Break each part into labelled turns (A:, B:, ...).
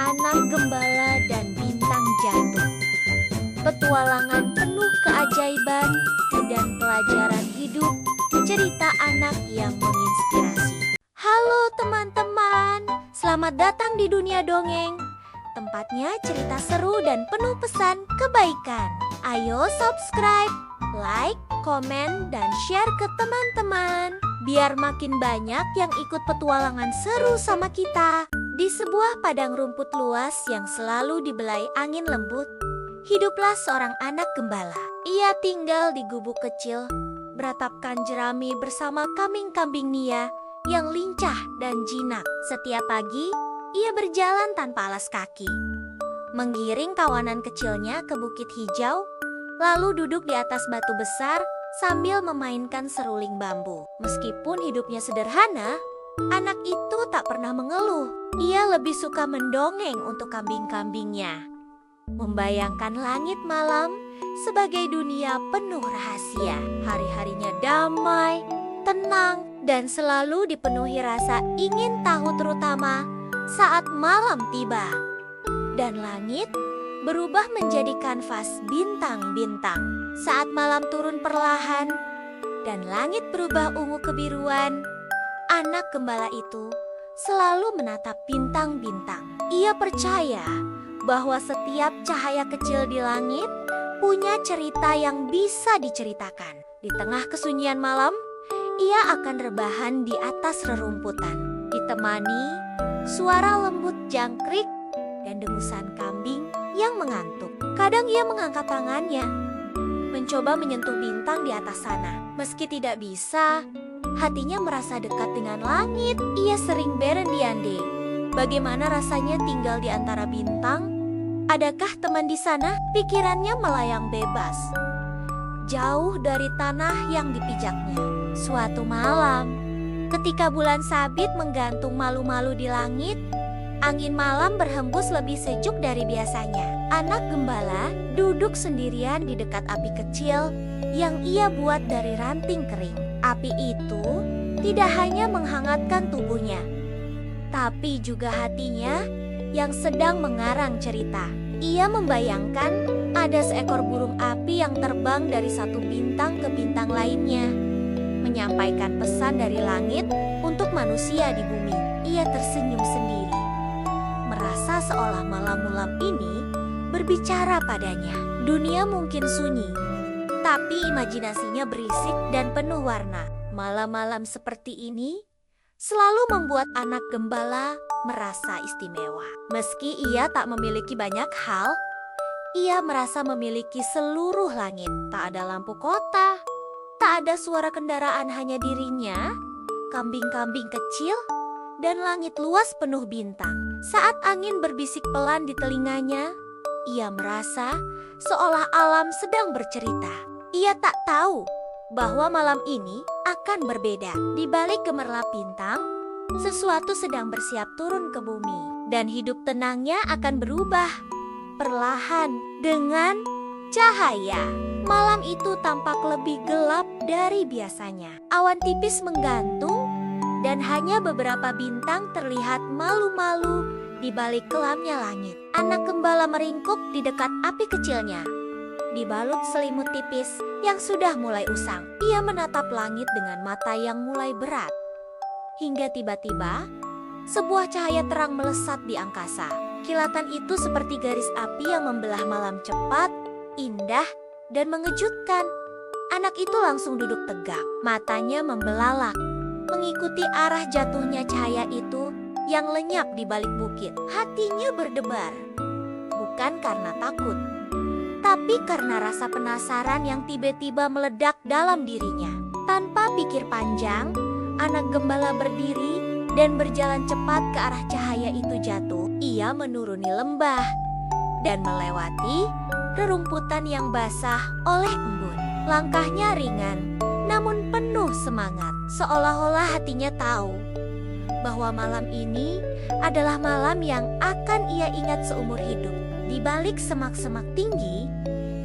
A: Anak Gembala dan Bintang Jatuh. Petualangan penuh keajaiban dan pelajaran hidup, cerita anak yang menginspirasi. Halo teman-teman, selamat datang di dunia dongeng. Tempatnya cerita seru dan penuh pesan kebaikan. Ayo subscribe, like, komen, dan share ke teman-teman, biar makin banyak yang ikut petualangan seru sama kita. Di sebuah padang rumput luas yang selalu dibelai angin lembut, hiduplah seorang anak gembala. Ia tinggal di gubuk kecil, beratapkan jerami bersama kambing-kambing Nia yang lincah dan jinak. Setiap pagi, ia berjalan tanpa alas kaki, menggiring kawanan kecilnya ke bukit hijau, lalu duduk di atas batu besar sambil memainkan seruling bambu. Meskipun hidupnya sederhana, anak itu tak pernah mengeluh. Ia lebih suka mendongeng untuk kambing-kambingnya, membayangkan langit malam sebagai dunia penuh rahasia. Hari-harinya damai, tenang, dan selalu dipenuhi rasa ingin tahu, terutama saat malam tiba dan langit berubah menjadi kanvas bintang-bintang. Saat malam turun perlahan dan langit berubah ungu kebiruan, anak gembala itu selalu menatap bintang-bintang. Ia percaya bahwa setiap cahaya kecil di langit punya cerita yang bisa diceritakan. Di tengah kesunyian malam, ia akan rebahan di atas rerumputan, ditemani suara lembut jangkrik dan dengusan kambing yang mengantuk. Kadang ia mengangkat tangannya, mencoba menyentuh bintang di atas sana. Meski tidak bisa, hatinya merasa dekat dengan langit. Ia sering berandai-andai, bagaimana rasanya tinggal di antara bintang? Adakah teman di sana? Pikirannya melayang bebas, jauh dari tanah yang dipijaknya. Suatu malam, ketika bulan sabit menggantung malu-malu di langit, angin malam berhembus lebih sejuk dari biasanya. Anak gembala duduk sendirian di dekat api kecil yang ia buat dari ranting kering. Api itu tidak hanya menghangatkan tubuhnya, tapi juga hatinya yang sedang mengarang cerita. Ia membayangkan ada seekor burung api yang terbang dari satu bintang ke bintang lainnya, menyampaikan pesan dari langit untuk manusia di bumi. Ia tersenyum sendiri, merasa seolah malam-malam ini berbicara padanya. Dunia mungkin sunyi, tapi imajinasinya berisik dan penuh warna. Malam-malam seperti ini selalu membuat anak gembala merasa istimewa. Meski ia tak memiliki banyak hal, ia merasa memiliki seluruh langit. Tak ada lampu kota, tak ada suara kendaraan, hanya dirinya, kambing-kambing kecil, dan langit luas penuh bintang. Saat angin berbisik pelan di telinganya, ia merasa seolah alam sedang bercerita. Ia tak tahu bahwa malam ini akan berbeda. Di balik gemerlap bintang, sesuatu sedang bersiap turun ke bumi, dan hidup tenangnya akan berubah perlahan dengan cahaya. Malam itu tampak lebih gelap dari biasanya. Awan tipis menggantung dan hanya beberapa bintang terlihat malu-malu di balik kelamnya langit. Anak gembala meringkuk di dekat api kecilnya, dibalut selimut tipis yang sudah mulai usang. Ia menatap langit dengan mata yang mulai berat, hingga tiba-tiba sebuah cahaya terang melesat di angkasa. Kilatan itu seperti garis api yang membelah malam, cepat, indah, dan mengejutkan. Anak itu langsung duduk tegak, matanya membelalak, mengikuti arah jatuhnya cahaya itu yang lenyap di balik bukit. Hatinya berdebar, bukan karena takut, tapi karena rasa penasaran yang tiba-tiba meledak dalam dirinya. Tanpa pikir panjang, anak gembala berdiri dan berjalan cepat ke arah cahaya itu jatuh. Ia menuruni lembah dan melewati rerumputan yang basah oleh embun. Langkahnya ringan, namun penuh semangat. Seolah-olah hatinya tahu bahwa malam ini adalah malam yang akan ia ingat seumur hidup. Di balik semak-semak tinggi,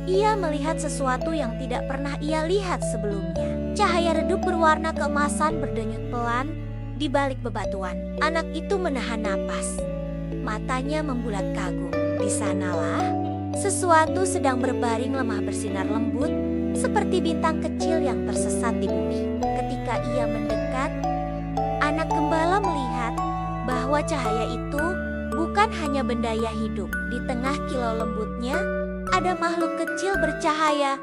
A: ia melihat sesuatu yang tidak pernah ia lihat sebelumnya. Cahaya redup berwarna keemasan berdenyut pelan di balik bebatuan. Anak itu menahan napas, Matanya membulat kagum. Di sanalah sesuatu sedang berbaring lemah bersinar lembut seperti bintang kecil yang tersesat di bumi. Ketika ia mendekat, anak gembala melihat bahwa cahaya itu bukan hanya benda hidup. Di tengah kilau lembutnya ada makhluk kecil bercahaya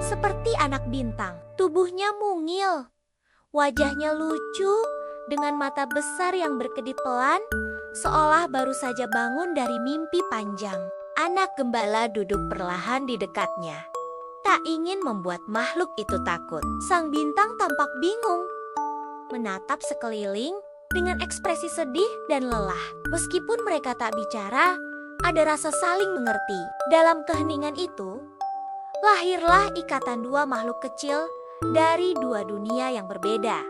A: seperti anak bintang. Tubuhnya mungil, wajahnya lucu dengan mata besar yang berkedip pelan, seolah baru saja bangun dari mimpi panjang. Anak gembala duduk perlahan di dekatnya, tak ingin membuat makhluk itu takut. Sang bintang tampak bingung, menatap sekeliling dengan ekspresi sedih dan lelah. Meskipun mereka tak bicara, ada rasa saling mengerti. Dalam keheningan itu, lahirlah ikatan dua makhluk kecil dari dua dunia yang berbeda,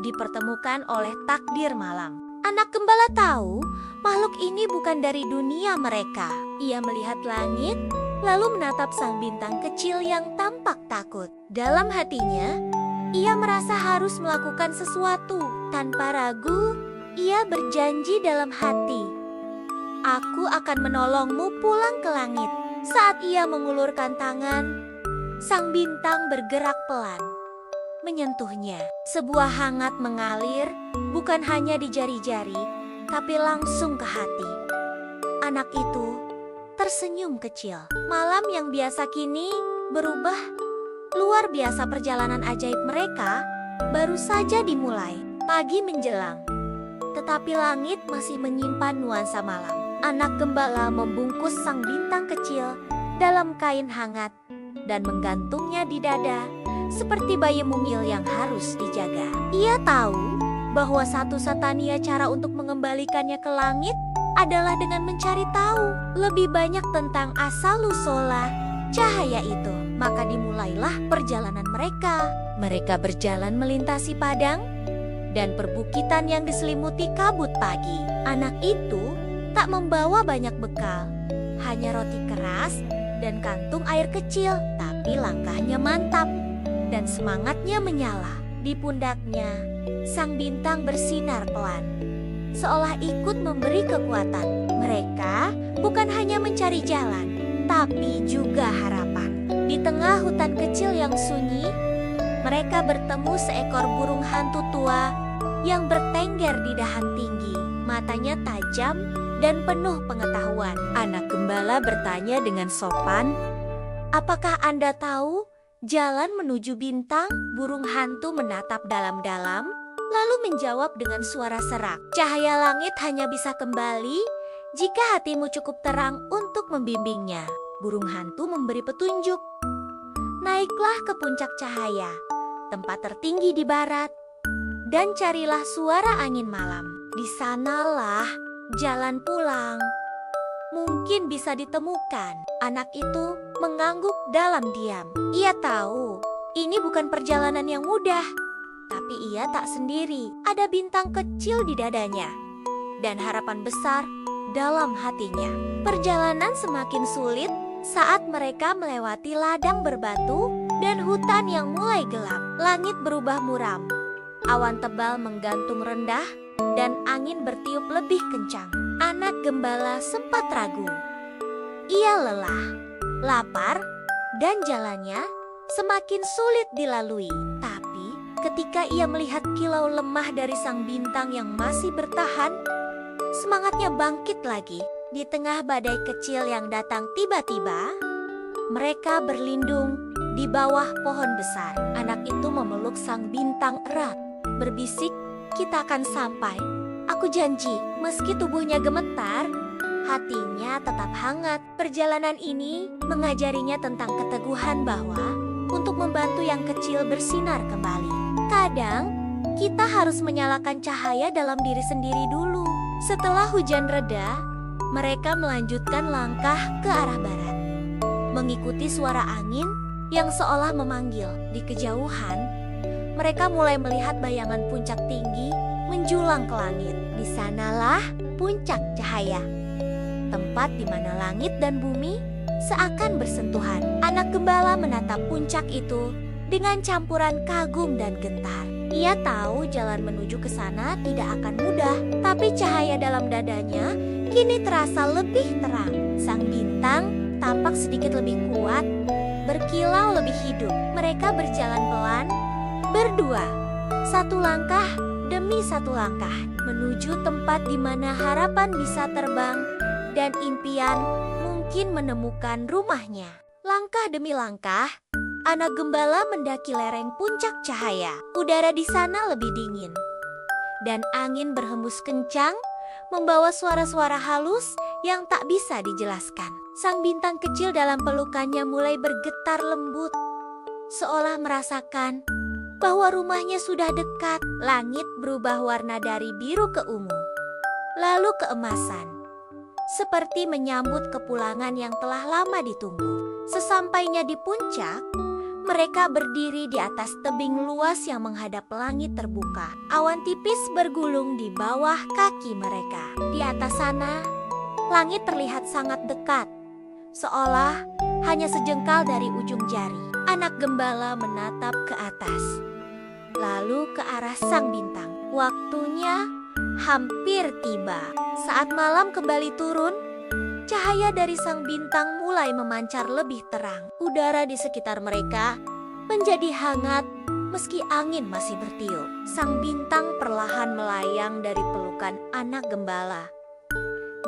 A: dipertemukan oleh takdir malam. Anak gembala tahu makhluk ini bukan dari dunia mereka. Ia melihat langit, lalu menatap sang bintang kecil yang tampak takut. Dalam hatinya, ia merasa harus melakukan sesuatu. Tanpa ragu, ia berjanji dalam hati, "Aku akan menolongmu pulang ke langit." Saat ia mengulurkan tangan, sang bintang bergerak pelan, menyentuhnya. Sebuah hangat mengalir, bukan hanya di jari-jari, tapi langsung ke hati. Anak itu tersenyum kecil. Malam yang biasa kini berubah. Luar biasa perjalanan ajaib mereka baru saja dimulai. Pagi menjelang, tetapi langit masih menyimpan nuansa malam. Anak gembala membungkus sang bintang kecil dalam kain hangat dan menggantungnya di dada seperti bayi mungil yang harus dijaga. Ia tahu bahwa satu-satunya cara untuk mengembalikannya ke langit adalah dengan mencari tahu lebih banyak tentang asal-usul cahaya itu. Maka dimulailah perjalanan mereka. Mereka berjalan melintasi padang dan perbukitan yang diselimuti kabut pagi. Anak itu tak membawa banyak bekal, hanya roti keras dan kantung air kecil. Tapi langkahnya mantap dan semangatnya menyala. Di pundaknya, sang bintang bersinar pelan, seolah ikut memberi kekuatan. Mereka bukan hanya mencari jalan, tapi juga harapan. Di tengah hutan kecil yang sunyi, mereka bertemu seekor burung hantu tua yang bertengger di dahan tinggi. Matanya tajam dan penuh pengetahuan. Anak gembala bertanya dengan sopan, "Apakah Anda tahu jalan menuju bintang?" Burung hantu menatap dalam-dalam, lalu menjawab dengan suara serak, "Cahaya langit hanya bisa kembali jika hatimu cukup terang untuk membimbingnya." Burung hantu memberi petunjuk, "Naiklah ke puncak cahaya, tempat tertinggi di barat, dan carilah suara angin malam. Di sanalah jalan pulang mungkin bisa ditemukan." Anak itu mengangguk dalam diam. Ia tahu ini bukan perjalanan yang mudah, tapi ia tak sendiri. Ada bintang kecil di dadanya dan harapan besar dalam hatinya. Perjalanan semakin sulit saat mereka melewati ladang berbatu dan hutan yang mulai gelap. Langit berubah muram, awan tebal menggantung rendah, dan angin bertiup lebih kencang. Anak gembala sempat ragu. Ia lelah, lapar, dan jalannya semakin sulit dilalui. Tapi ketika ia melihat kilau lemah dari sang bintang yang masih bertahan, semangatnya bangkit lagi. Di tengah badai kecil yang datang tiba-tiba, mereka berlindung di bawah pohon besar. Anak itu memeluk sang bintang erat, berbisik, "Kita akan sampai. Aku janji." Meski tubuhnya gemetar, hatinya tetap hangat. Perjalanan ini mengajarinya tentang keteguhan bahwa untuk membantu yang kecil bersinar kembali, kadang kita harus menyalakan cahaya dalam diri sendiri dulu. Setelah hujan reda, mereka melanjutkan langkah ke arah barat, mengikuti suara angin yang seolah memanggil. Di kejauhan, mereka mulai melihat bayangan puncak tinggi menjulang ke langit. Di sanalah puncak cahaya, tempat di mana langit dan bumi seakan bersentuhan. Anak gembala menatap puncak itu dengan campuran kagum dan gentar. Ia tahu jalan menuju ke sana tidak akan mudah, tapi cahaya dalam dadanya kini terasa lebih terang. Sang bintang tampak sedikit lebih kuat, berkilau lebih hidup. Mereka berjalan pelan, berdua, satu langkah demi satu langkah, menuju tempat di mana harapan bisa terbang dan impian mungkin menemukan rumahnya. Langkah demi langkah, anak gembala mendaki lereng puncak cahaya. Udara di sana lebih dingin, dan angin berhembus kencang, membawa suara-suara halus yang tak bisa dijelaskan. Sang bintang kecil dalam pelukannya mulai bergetar lembut, seolah merasakan bahwa rumahnya sudah dekat. Langit berubah warna dari biru ke ungu, lalu keemasan, seperti menyambut kepulangan yang telah lama ditunggu. Sesampainya di puncak, mereka berdiri di atas tebing luas yang menghadap langit terbuka. Awan tipis bergulung di bawah kaki mereka. Di atas sana, langit terlihat sangat dekat, seolah hanya sejengkal dari ujung jari. Anak gembala menatap ke atas, lalu ke arah sang bintang. Waktunya hampir tiba. Saat malam kembali turun, cahaya dari sang bintang mulai memancar lebih terang. Udara di sekitar mereka menjadi hangat meski angin masih bertiup. Sang bintang perlahan melayang dari pelukan anak gembala,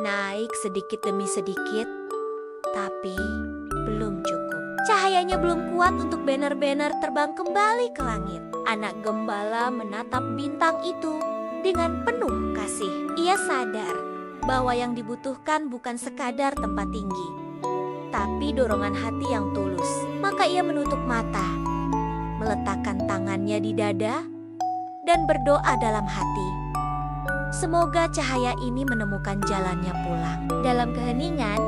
A: naik sedikit demi sedikit, tapi belum cukup. Cahayanya belum kuat untuk benar-benar terbang kembali ke langit. Anak gembala menatap bintang itu dengan penuh kasih. Ia sadar bahwa yang dibutuhkan bukan sekadar tempat tinggi, tapi dorongan hati yang tulus. Maka ia menutup mata, meletakkan tangannya di dada, dan berdoa dalam hati. Semoga cahaya ini menemukan jalannya pulang. Dalam keheningan,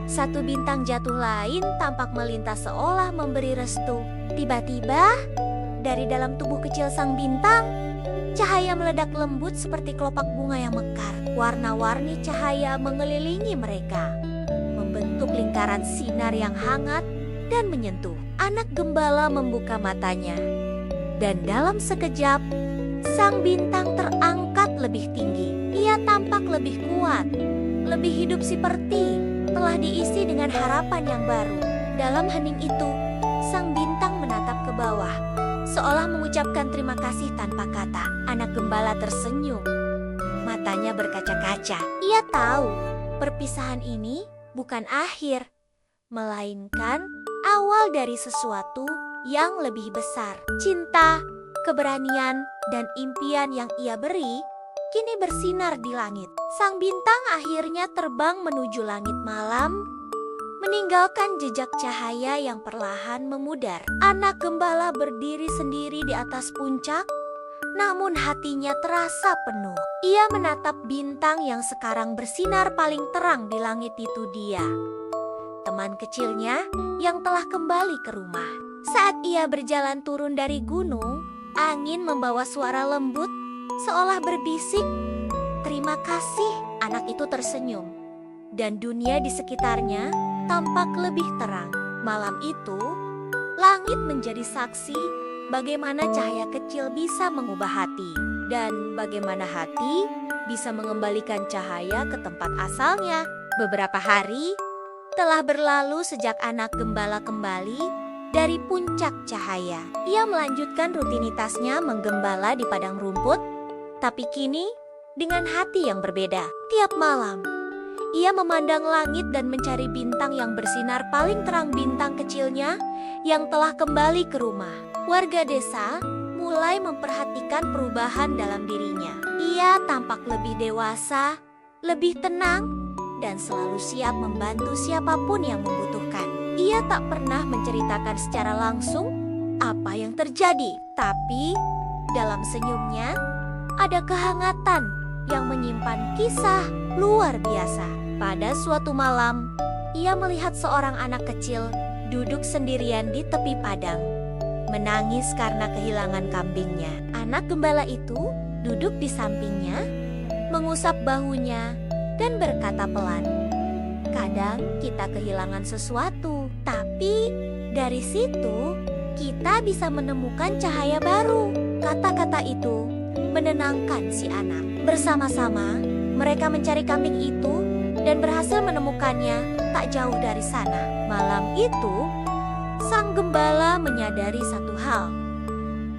A: satu bintang jatuh lain tampak melintas seolah memberi restu. Tiba-tiba, dari dalam tubuh kecil sang bintang, cahaya meledak lembut seperti kelopak bunga yang mekar. Warna-warni cahaya mengelilingi mereka, membentuk lingkaran sinar yang hangat dan menyentuh. Anak gembala membuka matanya, dan dalam sekejap, sang bintang terangkat lebih tinggi. Ia tampak lebih kuat, lebih hidup, seperti telah diisi dengan harapan yang baru. Dalam hening itu, sang bintang menatap ke bawah, seolah mengucapkan terima kasih tanpa kata. Anak gembala tersenyum, matanya berkaca-kaca. Ia tahu perpisahan ini bukan akhir, melainkan awal dari sesuatu yang lebih besar. Cinta, keberanian, dan impian yang ia beri kini bersinar di langit. Sang bintang akhirnya terbang menuju langit malam, meninggalkan jejak cahaya yang perlahan memudar. Anak gembala berdiri sendiri di atas puncak, namun hatinya terasa penuh. Ia menatap bintang yang sekarang bersinar paling terang di langit. Itu dia, teman kecilnya yang telah kembali ke rumah. Saat ia berjalan turun dari gunung, angin membawa suara lembut seolah berbisik, "Terima kasih." Anak itu tersenyum, dan dunia di sekitarnya tampak lebih terang. Malam itu, langit menjadi saksi bagaimana cahaya kecil bisa mengubah hati, dan bagaimana hati bisa mengembalikan cahaya ke tempat asalnya. Beberapa hari telah berlalu sejak anak gembala kembali dari puncak cahaya. Ia melanjutkan rutinitasnya menggembala di padang rumput, tapi kini dengan hati yang berbeda. Tiap malam, ia memandang langit dan mencari bintang yang bersinar paling terang. Bintang kecilnya yang telah kembali ke rumah. Warga desa mulai memperhatikan perubahan dalam dirinya. Ia tampak lebih dewasa, lebih tenang, dan selalu siap membantu siapapun yang membutuhkan. Ia tak pernah menceritakan secara langsung apa yang terjadi, tapi dalam senyumnya ada kehangatan yang menyimpan kisah luar biasa. Pada suatu malam, ia melihat seorang anak kecil duduk sendirian di tepi padang, menangis karena kehilangan kambingnya. Anak gembala itu duduk di sampingnya, mengusap bahunya, dan berkata pelan, "Kadang kita kehilangan sesuatu, tapi dari situ kita bisa menemukan cahaya baru." Kata-kata itu menenangkan si anak. Bersama-sama, mereka mencari kambing itu dan berhasil menemukannya tak jauh dari sana. Malam itu, sang gembala menyadari satu hal.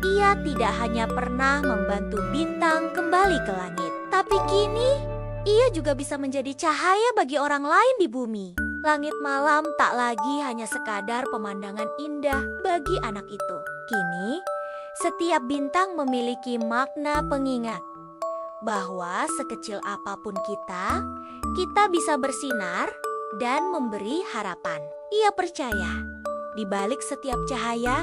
A: Ia tidak hanya pernah membantu bintang kembali ke langit, tapi kini ia juga bisa menjadi cahaya bagi orang lain di bumi. Langit malam tak lagi hanya sekadar pemandangan indah bagi anak itu. Kini, setiap bintang memiliki makna pengingat bahwa sekecil apapun kita bisa bersinar dan memberi harapan. Ia percaya, di balik setiap cahaya,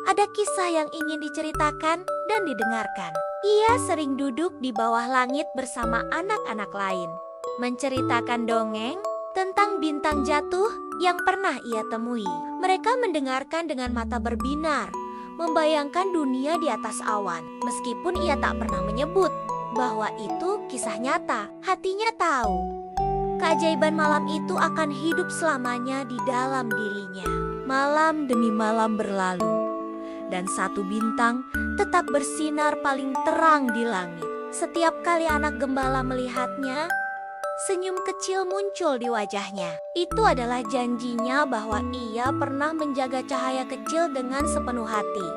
A: ada kisah yang ingin diceritakan dan didengarkan. Ia sering duduk di bawah langit bersama anak-anak lain, menceritakan dongeng tentang bintang jatuh yang pernah ia temui. Mereka mendengarkan dengan mata berbinar, membayangkan dunia di atas awan. Meskipun ia tak pernah menyebut bahwa itu kisah nyata, hatinya tahu keajaiban malam itu akan hidup selamanya di dalam dirinya. Malam demi malam berlalu, dan satu bintang tetap bersinar paling terang di langit. Setiap kali anak gembala melihatnya, senyum kecil muncul di wajahnya. Itu adalah janjinya bahwa ia pernah menjaga cahaya kecil dengan sepenuh hati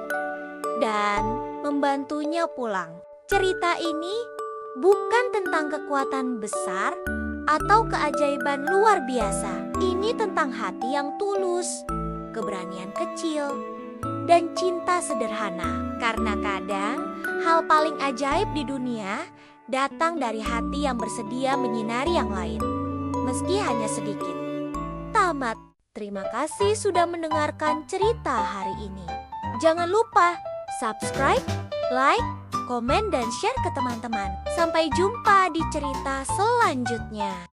A: dan membantunya pulang. Cerita ini bukan tentang kekuatan besar atau keajaiban luar biasa. Ini tentang hati yang tulus, keberanian kecil, dan cinta sederhana. Karena kadang hal paling ajaib di dunia datang dari hati yang bersedia menyinari yang lain, meski hanya sedikit. Tamat. Terima kasih sudah mendengarkan cerita hari ini. Jangan lupa subscribe, like, komen, dan share ke teman-teman. Sampai jumpa di cerita selanjutnya.